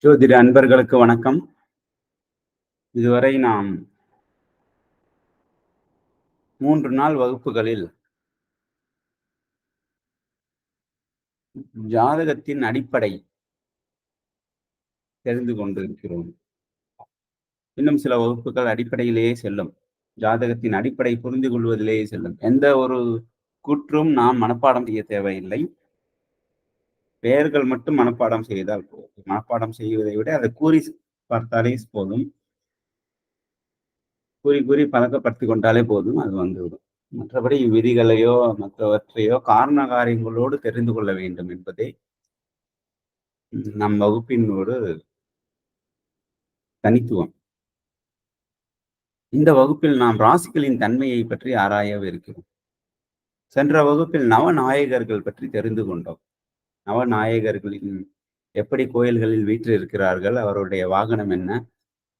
ஜோதிட அன்பர்களுக்கு வணக்கம். இதுவரை நாம் 3 நாள் வகுப்புகளில் ஜாதகத்தின் அடிப்படை தெரிந்து கொண்டிருக்கிறோம். இன்னும் சில வகுப்புகள் அடிப்படையிலேயே செல்லும். ஜாதகத்தின் அடிப்படை புரிந்து கொள்வதிலேயே செல்லும். எந்த ஒரு கூற்றும் நாம் மனப்பாடம் செய்ய தேவையில்லை. பெயர்கள் மட்டும் மனப்பாடம் செய்தால் போதும். மனப்பாடம் செய்வதை விட அதை கூறி பார்த்தாலே போதும். கூறி கூறி பழக்கப்படுத்திக் கொண்டாலே போதும். அது வந்துவிடும். மற்றபடி விதிகளையோ, மற்றவற்றையோ காரண காரியங்களோடு தெரிந்து கொள்ள வேண்டும் என்பதே நம் வகுப்பின் ஒரு தனித்துவம். இந்த வகுப்பில் நாம் ராசிகளின் தன்மையை பற்றி ஆராயவிருக்கிறோம். சென்ற வகுப்பில் நவநாயகர்கள் பற்றி தெரிந்து கொண்டோம். நவநாயகர்களின் எப்படி கோயில்களில் வீற்றிருக்கிறார்கள், அவருடைய வாகனம் என்ன,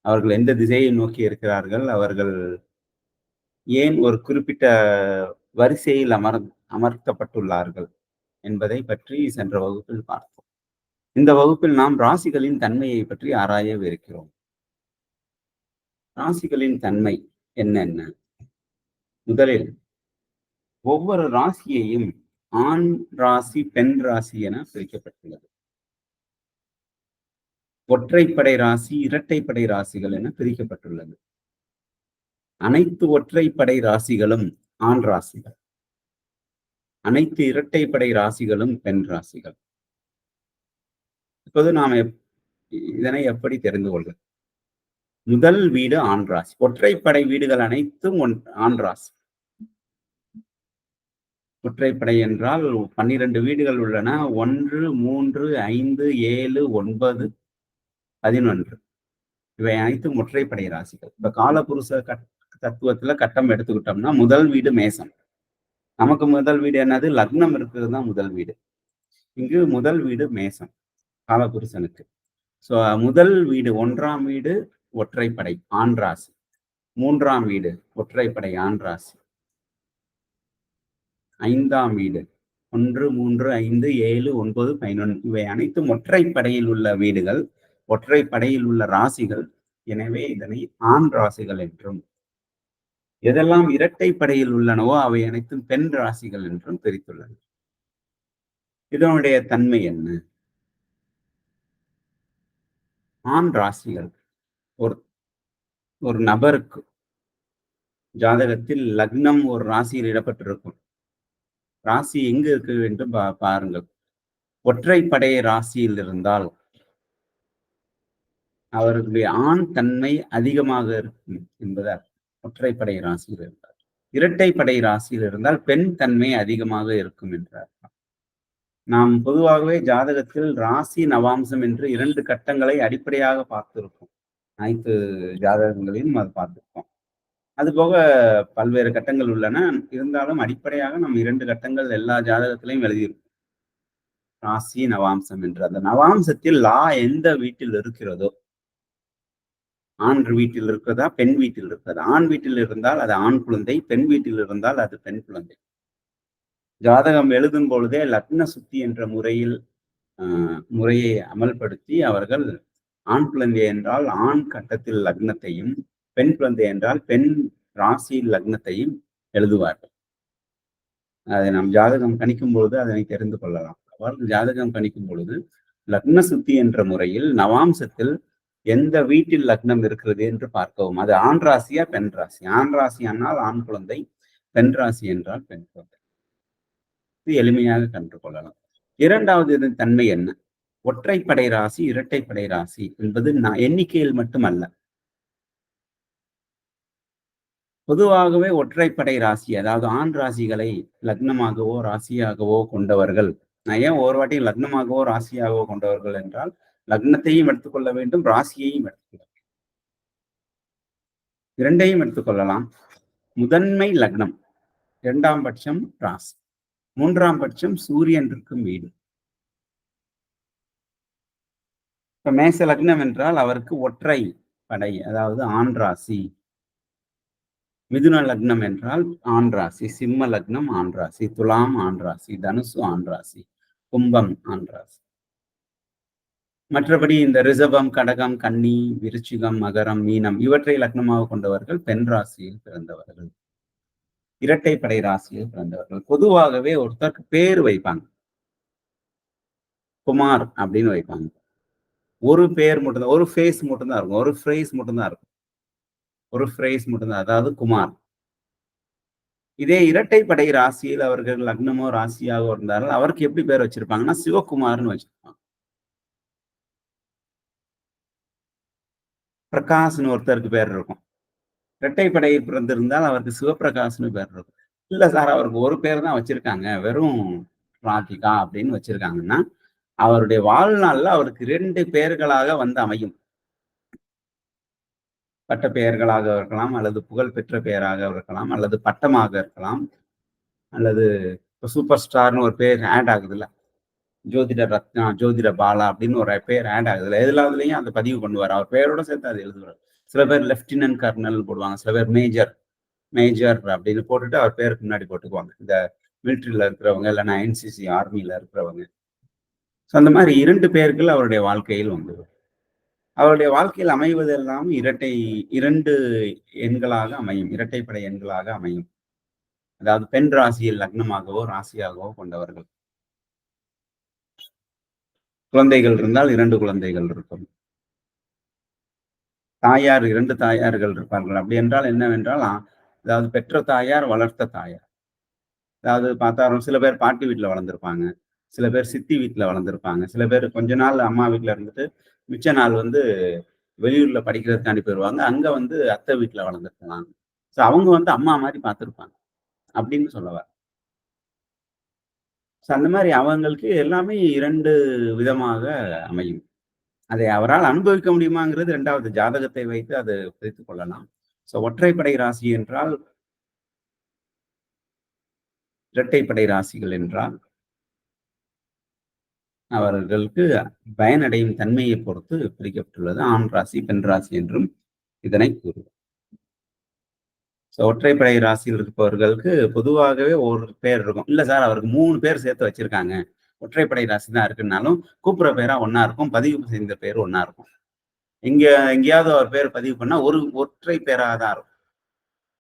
அவர்கள் எந்த திசையை நோக்கி இருக்கிறார்கள், அவர்கள் ஏன் ஒரு குறிப்பிட்ட வரிசையில் அமர்த்தப்பட்டுள்ளார்கள் என்பதை பற்றி சென்ற வகுப்பில் பார்த்தோம். இந்த வகுப்பில் நாம் ராசிகளின் தன்மையை பற்றி ஆராயவிருக்கிறோம். ராசிகளின் தன்மை என்னென்ன? முதலில் ஒவ்வொரு ராசியையும் ஆண் ராசி, பெண் ராசி என பிரிக்கப்பட்டுள்ளது. ஒற்றைப்படை ராசி, இரட்டைப்படை ராசிகள் என பிரிக்கப்பட்டுள்ளது. அனைத்து ஒற்றைப்படை ராசிகளும் ஆண் ராசிகள். அனைத்து இரட்டைப்படை ராசிகளும் பெண் ராசிகள். இப்போது நாம் இதனை எப்படி தெரிந்து கொள்வது? முதல் வீடு ஆண் ராசி. ஒற்றைப்படை வீடுகள் அனைத்தும் ஆண் ராசி. ஒற்றைப்படை என்றால் 12 வீடுகள் உள்ளன. 1, 3, 5, 7, 9, 11. இவை அனைத்தும் ஒற்றைப்படை ராசிகள். இப்ப காலபுருஷ தத்துவத்துல கட்டம் எடுத்துக்கிட்டோம்னா முதல் வீடு மேசம். நமக்கு முதல் வீடு என்னது? லக்னம் இருக்கிறது தான் முதல் வீடு. இங்கு முதல் வீடு மேசம் காலபுருஷனுக்கு. சோ முதல் வீடு 1ஆம் வீடு ஒற்றைப்படை ஆண் ராசி. 3ஆம் வீடு ஒற்றைப்படை ஆண் ராசி. 5ஆம் வீடு 1, 3, 5, 7, 9, 11. இவை அனைத்தும் ஒற்றைப்படையில் உள்ள வீடுகள், ஒற்றைப்படையில் உள்ள ராசிகள். எனவே இதனை ஆண் ராசிகள் என்றும், எதெல்லாம் இரட்டைப்படையில் உள்ளனவோ அவை அனைத்தும் பெண் ராசிகள் என்றும் பிரித்துள்ளன. இதனுடைய தன்மை என்ன? ஆண் ராசிகள் ஒரு நபருக்கு ஜாதகத்தில் லக்னம் ஒரு ராசியில் இடப்பட்டிருக்கும். ராசி எங்கு இருக்கு என்று பாருங்கள். ஒற்றைப்படை ராசியில் இருந்தால் அவர்களுடைய ஆண் தன்மை அதிகமாக இருக்கும் என்பதால் ஒற்றைப்படை ராசியில் இருந்தால். இரட்டைப்படை ராசியில் இருந்தால் பெண் தன்மை அதிகமாக இருக்கும் என்றார். நாம் பொதுவாகவே ஜாதகத்தில் ராசி நவாம்சம் என்று 2 கட்டங்களை அடிப்படையாக பார்த்திருக்கோம். அனைத்து ஜாதகங்களையும் அது பார்த்திருக்கோம். அதுபோக பல்வேறு கட்டங்கள் உள்ளன. இருந்தாலும் அடிப்படையாக நம்ம 2 கட்டங்கள் எல்லா ஜாதகத்திலையும் எழுதியிருக்கோம். ராசி நவாம்சம் என்று. அந்த நவாம்சத்தில் லா எந்த வீட்டில் இருக்கிறதோ, ஆண் வீட்டில் இருக்கிறதா, பெண் வீட்டில் இருக்கிறதா? ஆண் வீட்டில் இருந்தால் அது ஆண் குழந்தை, பெண் வீட்டில் இருந்தால் அது பெண் குழந்தை. ஜாதகம் எழுதும் பொழுதே லக்ன சுத்தி என்ற முறையை அமல்படுத்தி அவர்கள் ஆண் குழந்தை என்றால் ஆண் கட்டத்தில் லக்னத்தையும், பெண் குழந்தை என்றால் பெண் ராசியில் லக்னத்தையும் எழுதுவார்கள். அதை நாம் ஜாதகம் கணிக்கும் பொழுது அதனை தெரிந்து கொள்ளலாம். அவர்கள் ஜாதகம் கணிக்கும் பொழுது லக்ன சுத்தி என்ற முறையில் நவாம்சத்தில் எந்த வீட்டில் லக்னம் இருக்கிறது என்று பார்க்கவும். அது ஆண் ராசியா, பெண் ராசி? ஆண் ராசி ஆனால் ஆண் குழந்தை, பெண் ராசி என்றால் பெண் குழந்தை. இது எளிமையாக கண்டு கொள்ளலாம். இரண்டாவது இதன் தன்மை என்ன? ஒற்றைப்படை ராசி, இரட்டைப்படை ராசி என்பது எண்ணிக்கையில் மட்டுமல்ல. பொதுவாகவே ஒற்றைப்படை ராசி, அதாவது ஆண் ராசிகளை லக்னமாகவோ ராசியாகவோ கொண்டவர்கள். நான் ஏன் ஒரு வாட்டி லக்னமாகவோ ராசியாகவோ கொண்டவர்கள் என்றால், லக்னத்தையும் எடுத்துக்கொள்ள வேண்டும், ராசியையும் எடுத்துக்கொள்ள வேண்டும். இரண்டையும் எடுத்துக்கொள்ளலாம். முதன்மை லக்னம், 2ஆம் பட்சம் ராசி, 3ஆம் பட்சம் சூரியன் இருக்கும் வீடு. இப்ப மேச லக்னம் என்றால் அவருக்கு ஒற்றை படை, அதாவது ஆண் ராசி. மிதுன லக்னம் என்றால் ஆண் ராசி, சிம்ம லக்னம் ஆண் ராசி, துலாம் ஆண் ராசி, தனுசு ஆண் ராசி, கும்பம் ஆண் ராசி. மற்றபடி இந்த ரிஷபம், கடகம், கன்னி, விருச்சிகம், மகரம், மீனம் இவற்றை லக்னமாக கொண்டவர்கள் பெண் ராசியில் பிறந்தவர்கள். இரட்டைப்படை ராசியில் பிறந்தவர்கள். பொதுவாகவே ஒருத்தருக்கு பேர் வைப்பாங்க. குமார் அப்படின்னு வைப்பாங்க. ஒரு பேர் மட்டும் தான், ஒரு ஃபேஸ் மட்டும் தான் இருக்கும். ஒரு ஃப்ரேஸ் மட்டும் தான் இருக்கும். ஒரு ஃப்ரேஸ் மட்டும் தான். அதாவது குமார். இதே இரட்டைப்படை ராசியில் அவர்கள் லக்னமோ, ராசியாகவோ இருந்தார்கள், அவருக்கு எப்படி பேர் வச்சிருப்பாங்கன்னா, சிவகுமார்ன்னு வச்சிருப்பாங்க. பிரகாஷ்ன்னு ஒருத்தருக்கு பேர் இருக்கும். இரட்டைப்படை பிறந்திருந்தால் அவருக்கு சிவபிரகாஷ்ன்னு பேர் இருக்கும். இல்ல சார் அவருக்கு ஒரு பேர் தான் வச்சிருக்காங்க. வெறும் ராதிகா அப்படின்னு வச்சிருக்காங்கன்னா, அவருடைய வாழ்நாள்ல அவருக்கு 2 பெயர்களாக வந்து அமையும். பட்ட பெயர்களாக இருக்கலாம், அல்லது புகழ்பெற்ற பெயராக இருக்கலாம், அல்லது பட்டமாக இருக்கலாம், அல்லது இப்ப சூப்பர் ஸ்டார்ன்னு ஒரு பேர் ஆட் ஆகுதுல்ல. ஜோதிட ரத்னா, ஜோதிட பாலா அப்படின்னு ஒரு பேர் ஆட் ஆகுதுல்ல. எல்லாத்துலயும் அந்த பதிவு பண்ணுவாரு. அவர் பெயரோட சேர்த்து அது எழுதுவாரு. சில பேர் லெப்டினன்ட் கர்னல்னு போடுவாங்க. சில பேர் மேஜர், மேஜர் அப்படின்னு போட்டுட்டு அவர் பேருக்கு முன்னாடி போட்டுக்குவாங்க. இந்த மிலிட்டரியில இருக்கிறவங்க, இல்லன்னா என்சிசி ஆர்மியில இருக்கிறவங்க. ஸோ அந்த மாரி 2 பெயர்கள் அவருடைய வாழ்க்கையில் வந்துரும். அவருடைய வாழ்க்கையில் அமைவதெல்லாம் 2 எண்களாக அமையும். இரட்டைப்படை எண்களாக அமையும். அதாவது பெண் ராசியில் லக்னமாகவோ, ராசியாகவோ கொண்டவர்கள். குழந்தைகள் இருந்தால் 2 குழந்தைகள் இருக்கும். தாயார் 2 தாயார்கள் இருப்பார்கள். அப்படி என்றால் என்னவென்றால், அதாவது பெற்ற தாயார், வளர்த்த தாயார். அதாவது பார்த்தா சில பேர் பாட்டி வீட்ல வளர்ந்திருப்பாங்க. சில பேர் சித்தி வீட்ல வளர்ந்திருப்பாங்க. சில பேர் கொஞ்ச நாள் அம்மா வீட்ல இருந்துட்டு, மிச்ச நாள் வந்து வெளியூர்ல படிக்கிறதுக்காண்டி போயிருவாங்க. அங்க வந்து அத்தை வீட்ல வளர்ந்திருக்கலாம். ஸோ அவங்க வந்து அம்மா மாரி பார்த்திருப்பாங்க. அப்படின்னு சொல்ல வரேன். ஸோ அந்த மாரி அவங்களுக்கு எல்லாமே 2 விதமாக அமையும். அதை அவரால் அனுபவிக்க முடியுமாங்கிறது 2வது ஜாதகத்தை வைத்து அது பிரித்துக் கொள்ளலாம். ஸோ ஒற்றைப்படை ராசி என்றால், இரட்டைப்படை ராசிகள் என்றால், அவர்களுக்கு பயனடையும் தன்மையை பொறுத்து பிரிக்கப்பட்டுள்ளது. ஆண் ராசி, பெண் ராசி என்றும் இதனை கூறுவோம். ஸோ ஒற்றைப்படை ராசியில் இருப்பவர்களுக்கு பொதுவாகவே ஒரு பேர் இருக்கும். இல்ல சார் அவருக்கு 3 பேர் சேர்த்து வச்சிருக்காங்க. ஒற்றைப்படை ராசி தான் இருக்குன்னாலும், கூப்பிடுற பேரா ஒண்ணா இருக்கும். பதிவு செய்த பேர் ஒண்ணா இருக்கும். இங்க எங்கேயாவது அவர் பேர் பதிவு பண்ணா ஒரு ஒற்றை பேரா தான் இருக்கும்.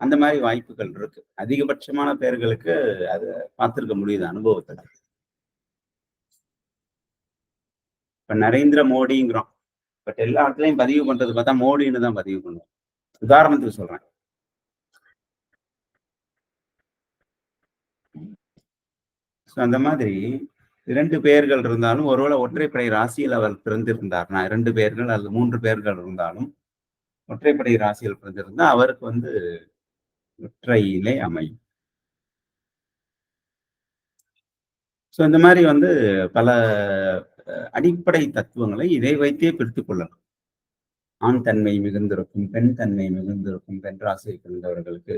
அந்த மாரி வாய்ப்புகள் இருக்கு. அதிகபட்சமான பேர்களுக்கு அத பார்த்திருக்க முடியுது அனுபவத்துல. இப்ப நரேந்திர மோடிங்கிறோம். பட் எல்லா இடத்துலயும் பதிவு பண்றது பார்த்தா மோடின்னு தான் பதிவு பண்ணுவோம். உதாரணத்துக்கு சொல்றேன். ஸோ அந்த மாதிரி 2 பெயர்கள் இருந்தாலும், ஒருவேளை ஒற்றைப்படை ராசியில் அவர் பிறந்திருந்தார்னா, 2 பெயர்கள் அல்லது 3 பெயர்கள் இருந்தாலும், ஒற்றைப்படை ராசியில் பிறந்திருந்தா அவருக்கு வந்து ஒற்றையிலே அமையும். ஸோ இந்த மாரி வந்து பல அடிப்படை தத்துவங்களை இதை வைத்தே பிரித்துக் கொள்ளலாம். ஆண் தன்மை மிகுந்திருக்கும், பெண் தன்மை மிகுந்திருக்கும், பெண் ராசியில் பிறந்தவர்களுக்கு,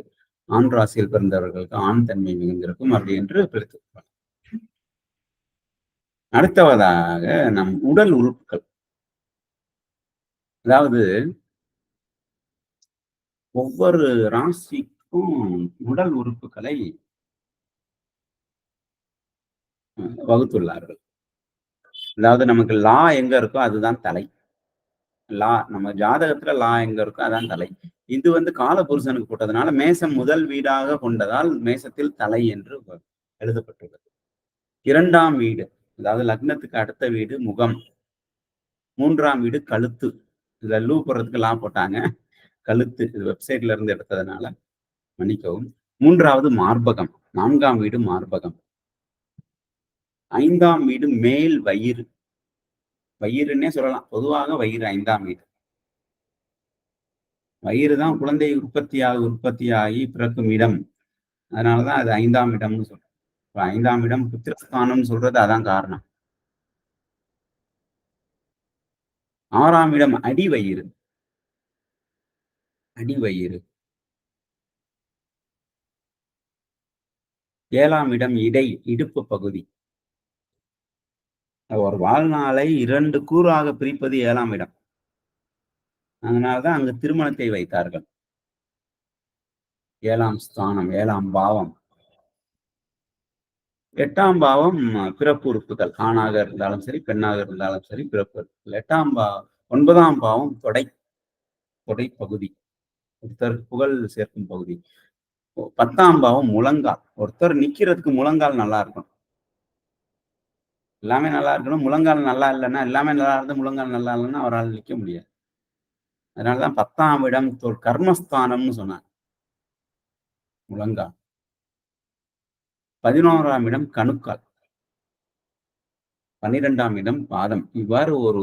ஆண் ராசியில் பிறந்தவர்களுக்கு ஆண் தன்மை மிகுந்திருக்கும் அப்படி என்று பிரித்துக் கொள்ளலாம். அடுத்ததாக நம் உடல் உறுப்புகள். அதாவது ஒவ்வொரு ராசிக்கும் உடல் உறுப்புகளை வகுத்துள்ளார்கள். அதாவது நமக்கு லா எங்க இருக்கோ அதுதான் தலை. லா நம்ம ஜாதகத்துல லா எங்க இருக்கோ அதான் தலை. இது வந்து காலபுருஷனுக்கு போட்டதுனால மேசம் முதல் வீடாக கொண்டதால் மேசத்தில் தலை என்று எழுதப்பட்டுள்ளது. 2ஆம் வீடு, அதாவது லக்னத்துக்கு அடுத்த வீடு முகம். 3ஆம் வீடு கழுத்து. இதுல லூ போடுறதுக்கு லா போட்டாங்க. கழுத்து இது வெப்சைட்ல இருந்து எடுத்ததுனால மன்னிக்கவும். 3வது மார்பகம். 4ஆம் வீடு மார்பகம். 5ஆம் வீடு மேல் வயிறு. வயிறுன்னே சொல்லலாம். பொதுவாக வயிறு 5ஆம் வீடு. வயிறு தான் குழந்தை உற்பத்தியாகி பிறக்கும் இடம். அதனாலதான் அது 5ஆம் இடம்னு சொல்றோம். 5ஆம் இடம் புத்திரஸ்தானம்னு சொல்றது அதான் காரணம். 6ஆம் இடம் அடிவயிறு. அடிவயிறு. 7ஆம் இடம் இடுப்பு பகுதி. ஒரு வாழ்நாளை 2 கூறாக பிரிப்பது 7ஆம் இடம். அதனாலதான் அங்கு திருமணத்தை வைத்தார்கள். 7ஆம் ஸ்தானம், 7ஆம் பாவம். 8ஆம் பாவம் பிறப்பு உறுப்புகள். ஆணாக இருந்தாலும் சரி, பெண்ணாக இருந்தாலும் சரி பிறப்பு உறுப்புகள். 9ஆம் பாவம் தொடை, தொடை பகுதி. ஒருத்தருக்கு புகழ் சேர்க்கும் பகுதி. 10ஆம் பாவம் முழங்கால். ஒருத்தர் நிக்கிறதுக்கு முழங்கால் நல்லா இருக்கணும். எல்லாமே நல்லா இருக்கணும். முழங்கால் நல்லா இல்லன்னா, எல்லாமே நல்லா இருந்து முழங்கால் நல்லா இல்லன்னா அவரால நிக்க முடியாது. அதனால தான் 10ஆம் இடம் கர்மஸ்தானம்னு சொன்னாங்க. முழங்கால். 11ஆம் இடம் கணுக்கால். 12ஆம் இடம் பாதம். இவ்வாறு ஒரு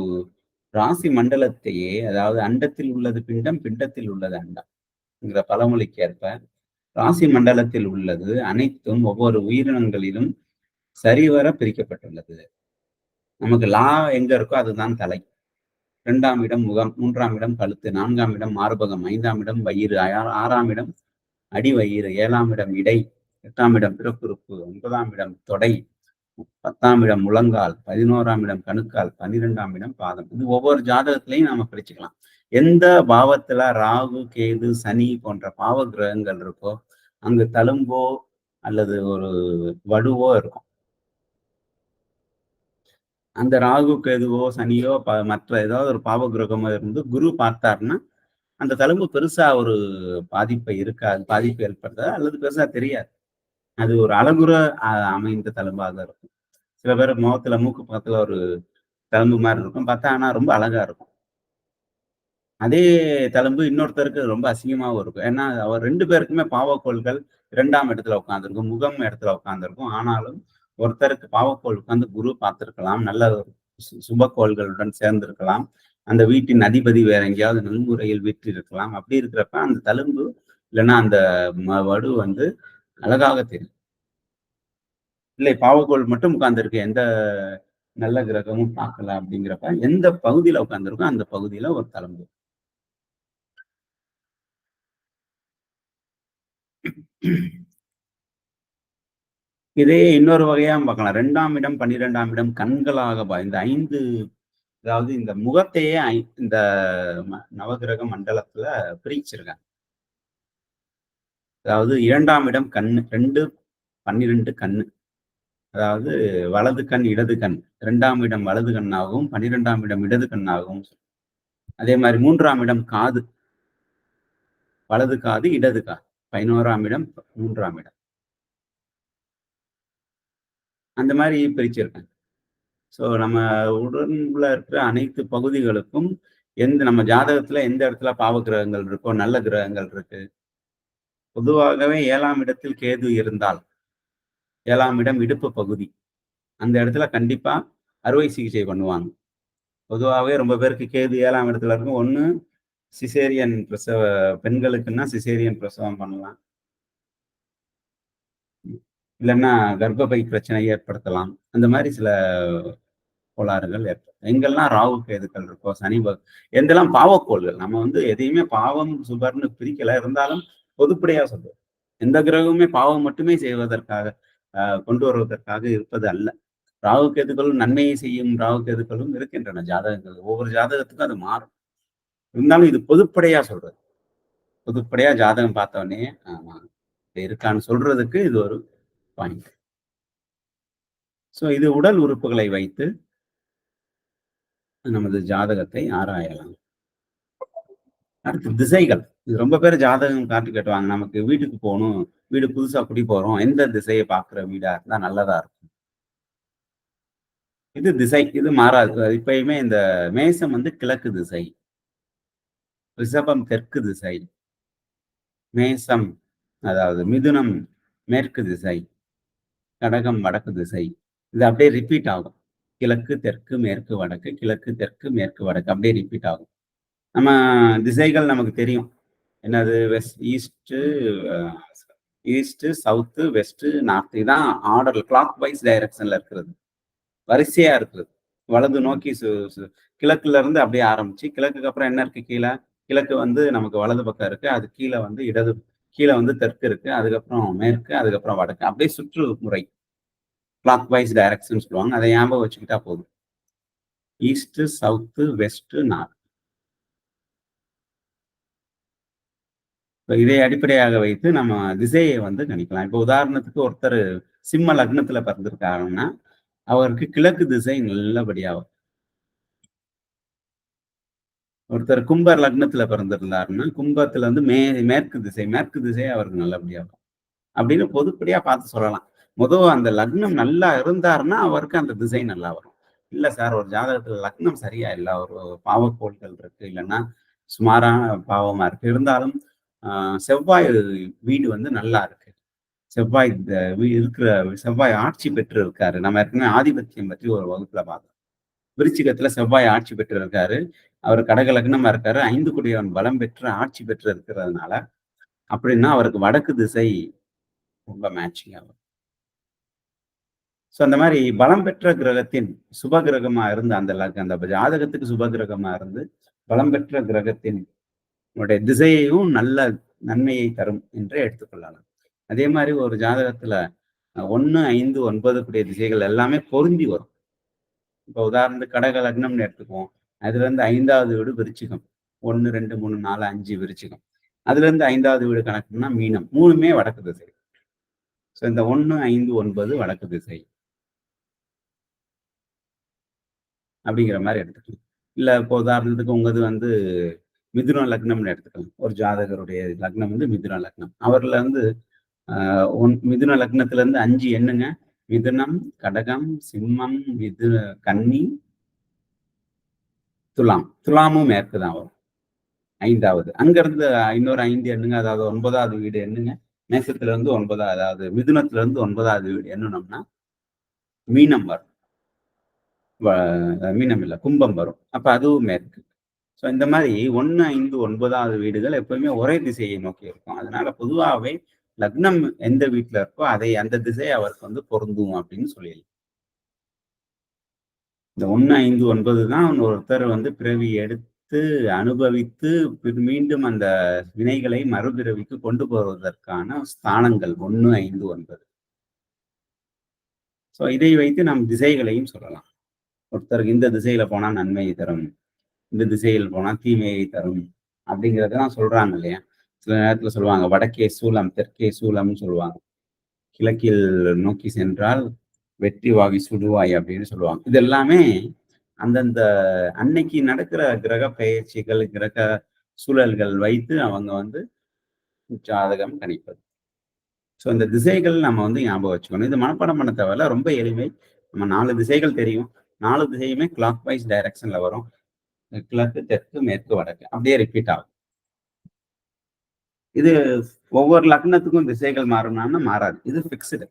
ராசி மண்டலத்தையே, அதாவது அண்டத்தில் உள்ளது பிண்டம், பிண்டத்தில் உள்ளது அண்டம் என்கிற பழமொழிக்கு ஏற்ப, ராசி மண்டலத்தில் உள்ளது அனைத்தும் ஒவ்வொரு உயிரினங்களிலும் சரிவர பிரிக்கப்பட்டுள்ளது. நமக்கு எங்க இருக்கோ அதுதான் தலை. 2ஆம் இடம் முகம், 3ஆம் இடம் கழுத்து, 4ஆம் இடம் மார்பகம், 5ஆம் இடம் வயிறு, 6ஆம் இடம் அடிவயிறு, 7ஆம் இடம் இடை, 8ஆம் இடம் பிறப்புறுப்பு, 9ஆம் இடம் தொடை, 10ஆம் இடம் முழங்கால், 11ஆம் இடம் கணுக்கால், 12ஆம் இடம் பாதம். இது ஒவ்வொரு ஜாதகத்திலையும் நாம பிரிச்சுக்கலாம். எந்த பாவத்துல ராகு, கேது, சனி போன்ற பாவ கிரகங்கள் இருக்கோ, அங்கு தழும்போ அல்லது ஒரு வடுவோ இருக்கும். அந்த ராகு, கேதுவோ, சனியோ மற்ற ஏதாவது ஒரு பாவ கிரகமோ இருந்து குரு பார்த்தார்ன்னா, அந்த தழும்பு பெருசா ஒரு பாதிப்பை இருக்காது. பாதிப்பு ஏற்படுத்தாது அல்லது பெருசா தெரியாது. அது ஒரு அழகுற அமைந்த தழும்பாக இருக்கும். சில பேர் முகத்துல, மூக்கு பக்கத்துல ஒரு தழும்பு மாரி இருக்கும். பார்த்தா ஆனா ரொம்ப அழகா இருக்கும். அதே தழும்பு இன்னொருத்தருக்கு ரொம்ப அசிங்கமாவும் இருக்கும். ஏன்னா, அவர் 2 பேருக்குமே பாவக்கோள்கள் 2ஆம் இடத்துல உட்கார்ந்திருக்கும். முகம் இடத்துல உட்கார்ந்திருக்கும். ஆனாலும் ஒருத்தருக்கு பாவக்கோள் உட்கார்ந்து குரு பார்த்திருக்கலாம். நல்ல சுபக்கோள்களுடன் சேர்ந்திருக்கலாம். அந்த வீட்டின் அதிபதி வேற எங்கேயாவது நல்முறையில் வீற்றிருக்கலாம். அப்படி இருக்கிறப்ப அந்த தழும்பு இல்லன்னா அந்த வடு வந்து அழகாக தெரியும். இல்லை பாவக்கோள் மட்டும் உட்கார்ந்திருக்கு. எந்த நல்ல கிரகமும் பார்க்கல அப்படிங்கிறப்ப, எந்த பகுதியில உட்கார்ந்திருக்கோ அந்த பகுதியில ஒரு தழும்பு. இதே இன்னொரு வகையாவும் பார்க்கலாம். 2ஆம் இடம், 12ஆம் இடம் கண்களாக இந்த 5 அதாவது இந்த முகத்தையே இந்த நவகிரக மண்டலத்துல பிரிச்சிருக்காங்க. அதாவது 2ஆம் இடம் கண்ணு. 2, 12 கண்ணு. அதாவது வலது கண், இடது கண். 2ஆம் இடம் வலது கண்ணாகவும், 12ஆம் இடம் இடது கண்ணாகவும். அதே மாரி 3ஆம் இடம் காது. வலது காது, இடது காது. 11ஆம் இடம், 3ஆம் இடம். அந்த மாரி பிரிச்சிருக்காங்க. ஸோ நம்ம உடம்புல இருக்கிற அனைத்து பகுதிகளுக்கும் நம்ம ஜாதகத்துல எந்த இடத்துல பாவ கிரகங்கள் இருக்கோ, நல்ல கிரகங்கள் இருக்கு. பொதுவாகவே 7ஆம் இடத்தில் கேது இருந்தால், 7ஆம் இடம் இடுப்பு பகுதி. அந்த இடத்துல கண்டிப்பா அறுவை சிகிச்சை பண்ணுவாங்க. பொதுவாவே ரொம்ப பேருக்கு கேது 7ஆம் இடத்துல இருக்கும். ஒண்ணு சிசேரியன் பிரசவ பெண்களுக்குன்னா சிசேரியன் பிரசவம் பண்ணலாம். இல்லன்னா கர்ப்பப்பை பிரச்சனை ஏற்படுத்தலாம். அந்த மாரி சில கோளாறுகள் ஏற்படும். எங்கெல்லாம் ராகு, கேதுக்கள் இருக்கோ, எந்தெல்லாம் பாவக்கோள்கள். நம்ம வந்து எதையுமே பாவம், சுபர்ன்னு பிரிக்கல. இருந்தாலும் பொதுப்படையா சொல்றோம். எந்த கிரகமுமே பாவம் மட்டுமே செய்வதற்காக கொண்டு வருவதற்காக இருப்பது அல்ல. ராகு, கேதுக்களும் நன்மையை செய்யும் ராகு, கேதுக்களும் இருக்கின்றன ஜாதகங்கள். ஒவ்வொரு ஜாதகத்துக்கும் அது மாறும். இருந்தாலும் இது பொதுப்படையா சொல்றது. பொதுப்படையா ஜாதகம் பார்த்த உடனே, ஆமா இப்படி இருக்கான்னு சொல்றதுக்கு இது ஒரு பாயிண்ட். இது உடல் உறுப்புகளை வைத்து நமது ஜாதகத்தை ஆராயலாம். அடுத்து திசைகள். இது ரொம்ப பேர் ஜாதகம் காட்டி காட்டுவாங்க. நமக்கு வீட்டுக்கு போணும். வீடு புதுசா குடி போறோம். எந்த திசைய பார்க்கிற வீடா இருந்தா நல்லதா இருக்கும். இது திசை. இது மாறாது. எப்பயுமே இந்த மேசம் வந்து கிழக்கு திசை. ரிஷபம் தெற்கு திசை. மேசம் அதாவது மிதுனம் மேற்கு திசை. கடகம் வடக்கு திசை. இது அப்படியே ரிப்பீட் ஆகும். கிழக்கு, தெற்கு, மேற்கு, வடக்கு, கிழக்கு, தெற்கு, மேற்கு, வடக்கு அப்படியே ரிப்பீட் ஆகும். நம்ம திசைகள் நமக்கு தெரியும். என்னது ஈஸ்ட், சவுத், வெஸ்ட், நார்த். இதான் ஆர்டர் கிளாக் வைஸ் டைரக்ஷன்ல இருக்கிறது. வரிசையா இருக்கிறது. வலது நோக்கி கிழக்குல இருந்து அப்படியே ஆரம்பிச்சு, கிழக்குக்கு அப்புறம் என்ன இருக்கு கீழ? கிழக்கு வந்து நமக்கு வலது பக்கம் இருக்கு. அது கீழ வந்து கீழ வந்து தெற்கு இருக்கு. அதுக்கப்புறம் மேற்கு, அதுக்கப்புறம் வடக்கு. அப்படியே சுற்றுமுறை. கிளாக் வைஸ் டைரக்ஷன் சொல்லுவாங்க. அதை ஞாபகம் வச்சுக்கிட்டா போதும். East, south, west, north. இப்ப இதை அடிப்படையாக வைத்து நம்ம திசையை வந்து கணிக்கலாம். இப்ப உதாரணத்துக்கு ஒருத்தர் சிம்ம லக்னத்துல பிறந்திருக்காருன்னா, அவருக்கு கிழக்கு திசை நல்லபடியா வரும். ஒருத்தர் கும்ப லக்னத்துல பிறந்திருந்தாருன்னா, கும்பத்துல வந்து மேற்கு திசை மேற்கு திசை அவருக்கு நல்லபடியா இருக்கும். அப்படின்னு பொதுப்படையா பார்த்து சொல்லலாம். அந்த லக்னம் நல்லா இருந்தாருன்னா, அவருக்கு அந்த திசை நல்லா வரும். இல்ல சார் ஒரு ஜாதகத்துல லக்னம் சரியா இல்ல. ஒரு பாவக்கோள்கள் இருக்கு. இல்லன்னா சுமாரான பாவமா இருக்கு. இருந்தாலும் அ செவ்வாய் வீடு வந்து நல்லா இருக்கு. செவ்வாய் இந்த இருக்கிற செவ்வாய் ஆட்சி பெற்று இருக்காரு. நம்ம ஏற்கனவே ஆதிபத்தியம் பற்றி ஒரு வகுப்புல பார்த்தோம். விருச்சிகத்துல செவ்வாய் ஆட்சி பெற்று இருக்காரு. அவர் கடக லக்னமா இருக்காரு. 5 குடையவன் பலம் பெற்று ஆட்சி பெற்று இருக்கிறதுனால, அப்படின்னா அவருக்கு வடக்கு திசை ரொம்ப மேட்சிங்கா வரும். அந்த மாரி பலம் பெற்ற கிரகத்தின் சுப கிரகமா இருந்து அந்த ஜாதகத்துக்கு சுப கிரகமா இருந்து, பலம் பெற்ற கிரகத்தின் உடைய திசையையும் நல்ல நன்மையை தரும் என்று எடுத்துக்கொள்ளலாம். அதே மாரி ஒரு ஜாதகத்துல 1, 5, 9 கூடிய திசைகள் எல்லாமே பொருந்தி வரும். இப்ப உதாரணத்துக்கு கடக லக்னம்னு எடுத்துக்குவோம். அதுலேருந்து 5வது வீடு விருச்சிகம். 1, 2, 3, 4, 5 விருச்சிகம். அதுலேருந்து 5வது வீடு கணக்குன்னா மீனம். 3மே வடக்கு திசை. இந்த 1, 5, 9 வடக்கு திசை. அப்படிங்கிற மாரி எடுத்துக்கலாம். இல்ல இப்போ உதாரணத்துக்கு உங்கது வந்து மிதுன லக்னம்னு எடுத்துக்கலாம். ஒரு ஜாதகருடைய லக்னம் வந்து மிதுன லக்னம். அவர்ல வந்து அ மிதுன லக்னத்திலருந்து 5 எண்ணுங்க. மிதுனம், கடகம், சிம்மம், கன்னி, துலாம். துலாமும் மேற்கு தான் வரும். 5வது. அங்கருந்து இன்னொரு 5 எண்ணுங்க. அதாவது 9வது வீடு எண்ணுங்க. மேசத்திலிருந்து 9 அதாவது மிதுனத்திலிருந்து 9வது வீடு எண்ணுனோம்னா, மீனம் வரும். வ மீனம் இல்ல, கும்பம் வரும். அப்ப அதுவும் மேற்கு. இந்த மாரி 1, 5, 9வது வீடுகள் எப்பவுமே ஒரே திசையை நோக்கி இருக்கும். அதனால பொதுவாவே லக்னம் எந்த வீட்ல இருக்கோ, அந்த திசை அவருக்கு வந்து பொருந்தும் அப்படின்னு சொல்லிடலாம். இந்த 1, 5, 9 தான் ஒருத்தர் வந்து பிறவி எடுத்து அனுபவித்து மீண்டும் அந்த வினைகளை மறுபிறவிக்கு கொண்டு போவதற்கான ஸ்தானங்கள் 1, 5, 9. இதை வைத்து நாம் திசைகளையும் சொல்லலாம். ஒருத்தருக்கு இந்த திசையில போனா நன்மையை தரும். இந்த திசையில் போனா தீமையை தரும். அப்படிங்கிறதெல்லாம் சொல்றாங்க இல்லையா? சில நேரத்துல சொல்லுவாங்க, வடக்கே சூலம், தெற்கே சூலம்னு சொல்லுவாங்க. கிழக்கில் நோக்கி சென்றால் வெற்றி வாகை சுடுவாய் அப்படின்னு சொல்லுவாங்க. இது எல்லாமே அந்தந்த அன்னைக்கு நடக்கிற கிரக பெயர்ச்சிகள், கிரக சூழல்கள் வைத்து அவங்க வந்து ஜாதகம் கணிப்பது. இந்த திசைகள் நம்ம வந்து ஞாபகம் வச்சுக்கணும். இது மனப்பாடம் பண்ண தேவையில்ல. ரொம்ப எளிமை. நம்ம 4 திசைகள் தெரியும். 4 திசையுமே கிளாக் வைஸ் டைரக்ஷன்ல வரும். கிழக்கு, தெற்கு, மேற்கு, வடக்கு. அப்படியே ரிப்பீட் ஆகும். இது ஒவ்வொரு லக்னத்துக்கும் திசைகள் மாறுமான்னா மாறாது. இது ஃபிக்ஸ்டு.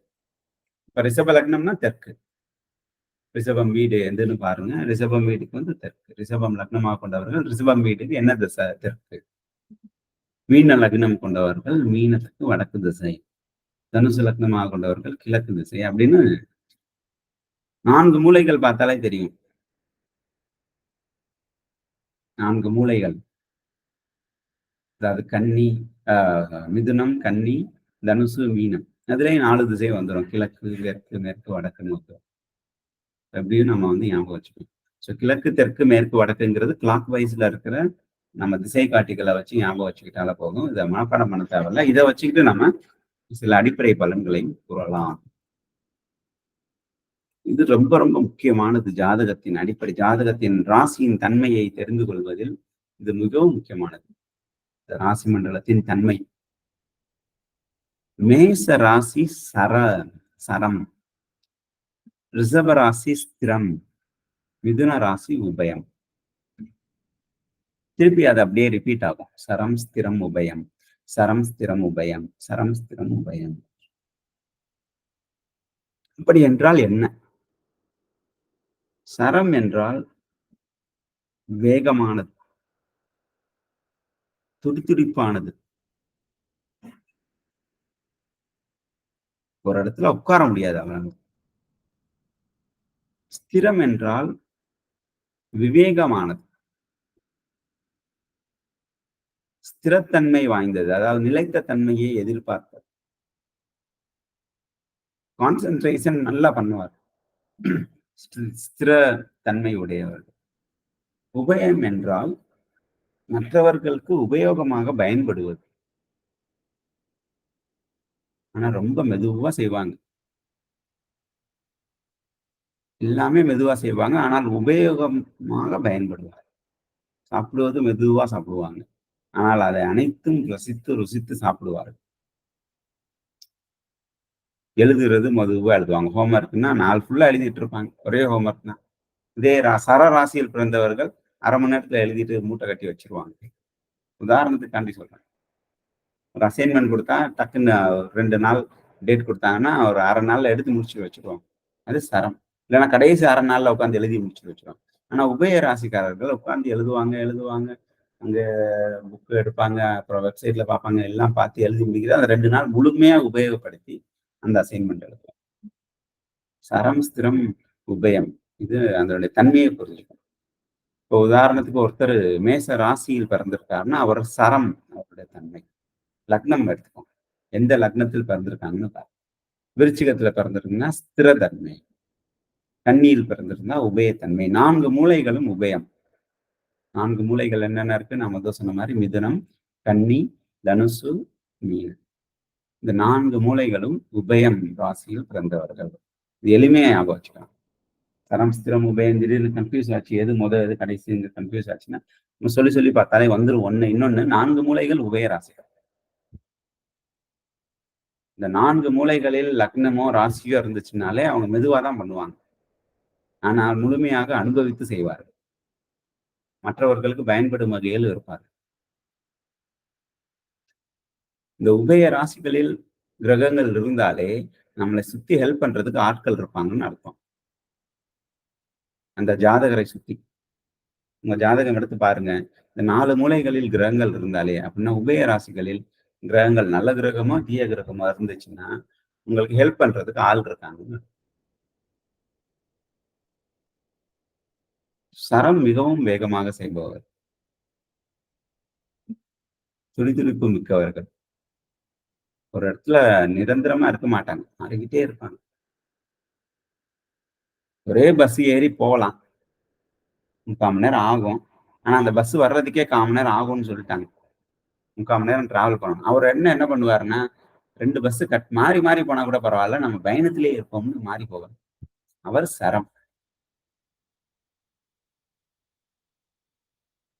இப்ப ரிஷப லக்னம்னா தெற்கு. ரிஷபம் வீடு எதுன்னு பாருங்க. ரிஷபம் வீட்டுக்கு வந்து தெற்கு. ரிஷபம் லக்னமாக கொண்டவர்கள் ரிஷபம் வீட்டுக்கு என்ன திசை? தெற்கு. மீன லக்னம் கொண்டவர்கள் மீனத்துக்கு வடக்கு திசை. தனுசு லக்னமாக கொண்டவர்கள் கிழக்கு திசை அப்படின்னு 4 மூலைகள் பார்த்தாலே தெரியும். 4 மூலைகள். அதாவது கன்னி, மிதுனம், கன்னி, தனுசு, மீனம். அதுலயும் 4 திசை வந்துரும். கிழக்கு, தெற்கு, மேற்கு, வடக்குன்னு வந்துரும். எப்படியும் நம்ம வந்து ஞாபகம் வச்சுக்கணும். கிழக்கு, தெற்கு, மேற்கு, வடக்குங்கிறது கிளாக் வைஸ்ல இருக்கிற நம்ம திசை காட்டிகளை வச்சு ஞாபகம் வச்சுக்கிட்டால போதும். இதை மனப்பாடம் பண்ண தேவையில்ல. இதை வச்சுக்கிட்டு நம்ம சில அடிப்படை பலன்களையும் கூறலாம். இது ரொம்ப ரொம்ப முக்கியமானது. ஜாதகத்தின் ராசியின் தன்மையை தெரிந்து கொள்வதில் இது மிகவும் முக்கியமானது. ராசி மண்டலத்தின் தன்மை. மேச ராசி சரம், ரிஷப ராசி ஸ்திரம், மிதுன ராசி உபயம். திருப்பி அது அப்படியே ரிப்பீட் ஆகும். சரம் ஸ்திரம் உபயம், சரம் ஸ்திரம் உபயம், சரம் ஸ்திரம் உபயம். அப்படி என்றால் என்ன? சரம் என்றால் வேகமானது, துடிதுடிப்பானது. ஒரு இடத்துல உட்கார முடியாது அவன். ஸ்திரம் என்றால் விவேகமானது, ஸ்திரத்தன்மை வாய்ந்தது. அதாவது நிலைத்த தன்மையை எதிர்பார்ப்பது. கான்சென்ட்ரேஷன் நல்லா பண்ணுவார். ஸ்திர தன்மை உடையவர். உபயம் என்றால் மற்றவர்களுக்கு உபயோகமாக பயன்படுவது. ஆனா ரொம்ப மெதுவா செய்வாங்க. எல்லாமே மெதுவா செய்வாங்க. ஆனால் உபயோகமாக பயன்படுவாங்க. சாப்பிடுவது மெதுவா சாப்பிடுவாங்க. ஆனால் அதை அனைத்தும் ரசித்து, ருசித்து சாப்பிடுவார்கள். எழுதுறது மெதுவா எழுதுவாங்க. ஹோம் ஒர்க்ன்னா நாள் ஃபுல்லா எழுதிட்டு இருப்பாங்க. ஒரே ஹோம் ஒர்க் தான். இதே சரராசியில் பிறந்தவர்கள் 1/2 மணி நேரத்துல எழுதிட்டு மூட்டை கட்டி வச்சுருவாங்க. உதாரணத்துக்காண்டி சொல்றேன். ஒரு அசைன்மென்ட் குடுத்தா டக்குன்னு 2 நாள் டேட் குடுத்தாங்கன்னா, ஒரு 1/2 நாள்ல எடுத்து முடிச்சு வச்சுருவாங்க. அது சரம். இல்லன்னா கடைசி 1/2 நாள்ல உட்கார்ந்து எழுதி முடிச்சு வச்சுருவாங்க. ஆனா உபய ராசிக்காரர்கள் உட்கார்ந்து எழுதுவாங்க. அங்க புக் எடுப்பாங்க. அப்புறம் வெப்சைட்ல பார்ப்பாங்க. எல்லாம் பார்த்து எழுதி முடிக்கிறது. அந்த 2 நாள் முழுமையா உபயோகப்படுத்தி அந்த அசைன்மென்ட் எழுதுவாங்க. சரம், ஸ்திரம், உபயம். இது அதனுடைய தன்மையை பொறுத்து. இப்போ உதாரணத்துக்கு ஒருத்தர் மேச ராசியில் பிறந்திருக்காருன்னா, அவர் சரம் அவருடைய தன்மை. லக்னம் எடுத்துக்கோங்க. எந்த லக்னத்தில் பிறந்திருக்காங்கன்னு பாருங்க. விருச்சிகத்துல பிறந்திருக்குன்னா ஸ்திரத்தன்மை. கன்னியில் பிறந்திருந்தா உபயத்தன்மை. 4 மூலைகளும் உபயம். 4 மூலைகள் என்னென்ன இருக்கு? நான் முதல்ல சொன்ன மாரி மிதுனம், கன்னி, தனுசு, மீனம். இந்த 4 மூலைகளும் உபயம் ராசியில் பிறந்தவர்கள். இது எளிமையா ஞாபகம் வச்சுக்கலாம். சரம், ஸ்திரம், உபயம் திடீர்னு கன்ஃப்யூஸ் ஆச்சு. எது எது கடைசின்னு கன்ஃப்யூஸ் ஆச்சுன்னா, நம்ம சொல்லி சொல்லி பார்த்தாலே வந்துரும் ஒண்ணு. இன்னொன்னு 4 மூலைகள் உபய ராசிகள். இந்த 4 மூலைகளில் லக்னமோ, ராசியோ இருந்துச்சுன்னாலே அவங்க மெதுவா தான் பண்ணுவாங்க. ஆனால் முழுமையாக அனுபவித்து செய்வார்கள். மற்றவர்களுக்கு பயன்படும் வகையில் இருப்பார்கள். இந்த உபய ராசிகளில் கிரகங்கள் இருந்தாலே, நம்மள சுத்தி ஹெல்ப் பண்றதுக்கு ஆட்கள் இருப்பாங்கன்னு அர்த்தம். அந்த ஜாதகரை சுத்தி. உங்க ஜாதகம் எடுத்து பாருங்க. இந்த 4 மூலைகளில் கிரகங்கள் இருந்தாலே, அப்படின்னா உபய ராசிகளில் கிரகங்கள் நல்ல கிரகமோ, தீய கிரகமோ இருந்துச்சுன்னா, உங்களுக்கு ஹெல்ப் பண்றதுக்கு ஆள் இருக்காங்கன்னு. சரம் மிகவும் வேகமாக செய்பவர். துடிதுடிப்பு மிக்கவர்கள். ஒரு இடத்துல நிரந்தரமா இருக்க மாட்டாங்க. மாறிக்கிட்டே இருப்பாங்க. ஒரே பஸ் ஏறி போலாம். 3/4 மணி நேரம் ஆகும். ஆனா அந்த பஸ் வர்றதுக்கே 1/4 மணி நேரம் ஆகும்னு சொல்லிட்டாங்க. 3/4 மணி நேரம் டிராவல் பண்ணணும். அவரு என்ன பண்ணுவாருன்னா, 2 பஸ் மாறி மாறி போனா கூட பரவால்ல. நம்ம பயணத்திலேயே இருப்போம்னு மாறி போவார். அவர் சரம்.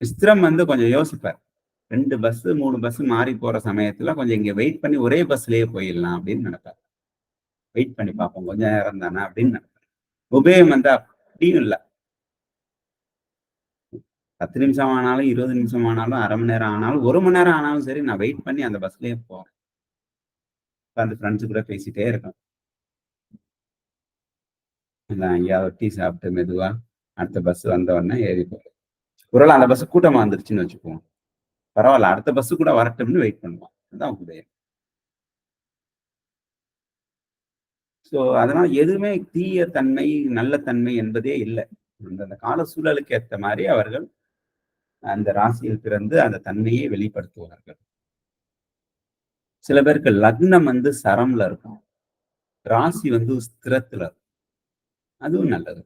விஸ்திரம் கொஞ்சம் யோசிப்பார். 2 பஸ், 3 பஸ் மாறி போற சமயத்துல கொஞ்சம் இங்க வெயிட் பண்ணி ஒரே பஸ்லயே போயிடலாம் அப்படின்னு நினைப்பார். வெயிட் பண்ணி பார்ப்போம். கொஞ்ச நேரம் தானே அப்படின்னு நினைப்பார். உபயம் அப்படியும் இல்ல. 10 நிமிஷம் ஆனாலும், 20 நிமிஷம் ஆனாலும், 1/2 மணி நேரம் ஆனாலும், 1 மணி நேரம் ஆனாலும் சரி, நான் வெயிட் பண்ணி அந்த பஸ்லயே போறேன். உட்கார்ந்து ஃப்ரெண்ட்ஸ் கூட பேசிட்டே இருக்கேன். நான் எங்கேயாவது ஒரு டீ சாப்பிட்டு மெதுவா அடுத்த பஸ் வந்த உடனே ஏறி போறேன். ஒருவேளை அந்த பஸ் கூட்டமா வந்துருச்சுன்னு வச்சுக்குவோம். பரவால்ல. அடுத்த பஸ் கூட வரட்டும்னு வெயிட் பண்ணுவான். அதான் உதயம். சோ அதனால எதுவுமே தீய தன்மை, நல்ல தன்மை என்பதே இல்ல. அந்தந்த கால சூழலுக்கு ஏத்த மாரி அவர்கள் அந்த ராசியில் பிறந்து அந்த தன்மையை வெளிப்படுத்துவார்கள். சில பேருக்கு லக்னம் சரம்ல இருக்கும். ராசி ஸ்திரத்துல இருக்கும். அதுவும் நல்லது.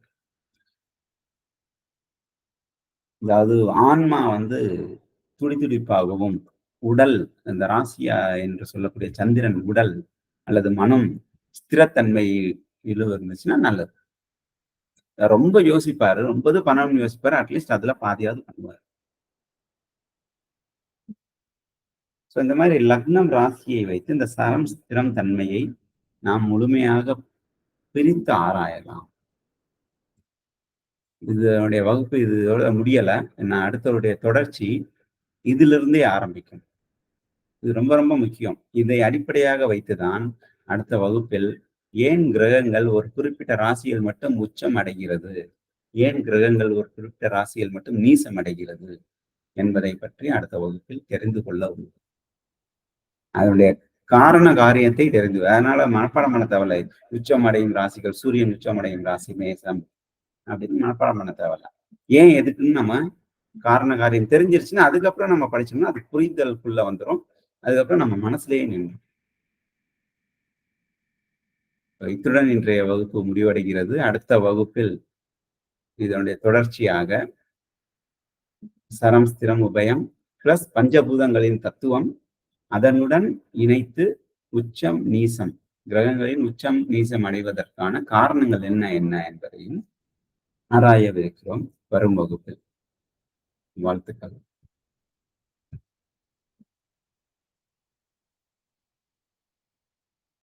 அதாவது ஆன்மா துடிதுடிப்பாகவும், உடல் இந்த ராசியா என்று சொல்லக்கூடிய சந்திரன் உடல் அல்லது மனம் ஸ்திரத்தன்மையிலும் இருந்துச்சுன்னா நல்லது. ரொம்ப யோசிப்பாரு. ரொம்ப பண்ணணும்னு யோசிப்பாரு. அட்லீஸ்ட் அதுல பாதியாவது பண்ணுவாரு. சோ இந்த மாரி லக்னம், ராசியை வைத்து இந்த சரம், ஸ்திரம் தன்மையை நாம் முழுமையாக பிரித்து ஆராயலாம். இதனுடைய வகுப்பு இதோட முடியல. நான் அடுத்தவருடைய தொடர்ச்சி இதிலிருந்தே ஆரம்பிக்கும். இது ரொம்ப ரொம்ப முக்கியம். இதை அடிப்படையாக வைத்துதான் அடுத்த வகுப்பில் ஏன் கிரகங்கள் ஒரு குறிப்பிட்ட ராசியில் மட்டும் உச்சம் அடைகிறது? ஏன் கிரகங்கள் ஒரு குறிப்பிட்ட ராசியில் மட்டும் நீசம் அடைகிறது? என்பதை பற்றி அடுத்த வகுப்பில் தெரிந்து கொள்ள உள்ளோம். அதனுடைய காரண காரியத்தை தெரிந்து அதனால மனப்பாடம் பண்ண தேவையில்லை. உச்சம் அடையும் ராசிகள், சூரியன் உச்சம் அடையும் ராசி மேசம் அப்படின்னு மனப்பாடம் பண்ண தேவையில்ல. ஏன் எதுக்குன்னு நம்ம காரண காரியம் தெரிஞ்சிருச்சுன்னா, அதுக்கப்புறம் நம்ம படிச்சோம்னா, அது புரிதலுக்குள்ள வந்துரும். அதுக்கப்புறம் நம்ம மனசுலயே நின்றும். இத்துடன் இன்றைய வகுப்பு முடிவடைகிறது. அடுத்த வகுப்பில் இதனுடைய தொடர்ச்சியாக சரம், ஸ்திரம், உபயம் பிளஸ் பஞ்சபூதங்களின் தத்துவம் அதனுடன் இணைத்து உச்சம், நீசம், கிரகங்களின் உச்சம், நீசம் அடைவதற்கான காரணங்கள் என்ன என்ன என்பதையும் ஆராயவிருக்கிறோம் வரும் வகுப்பில். வாழ்த்துக்கள்.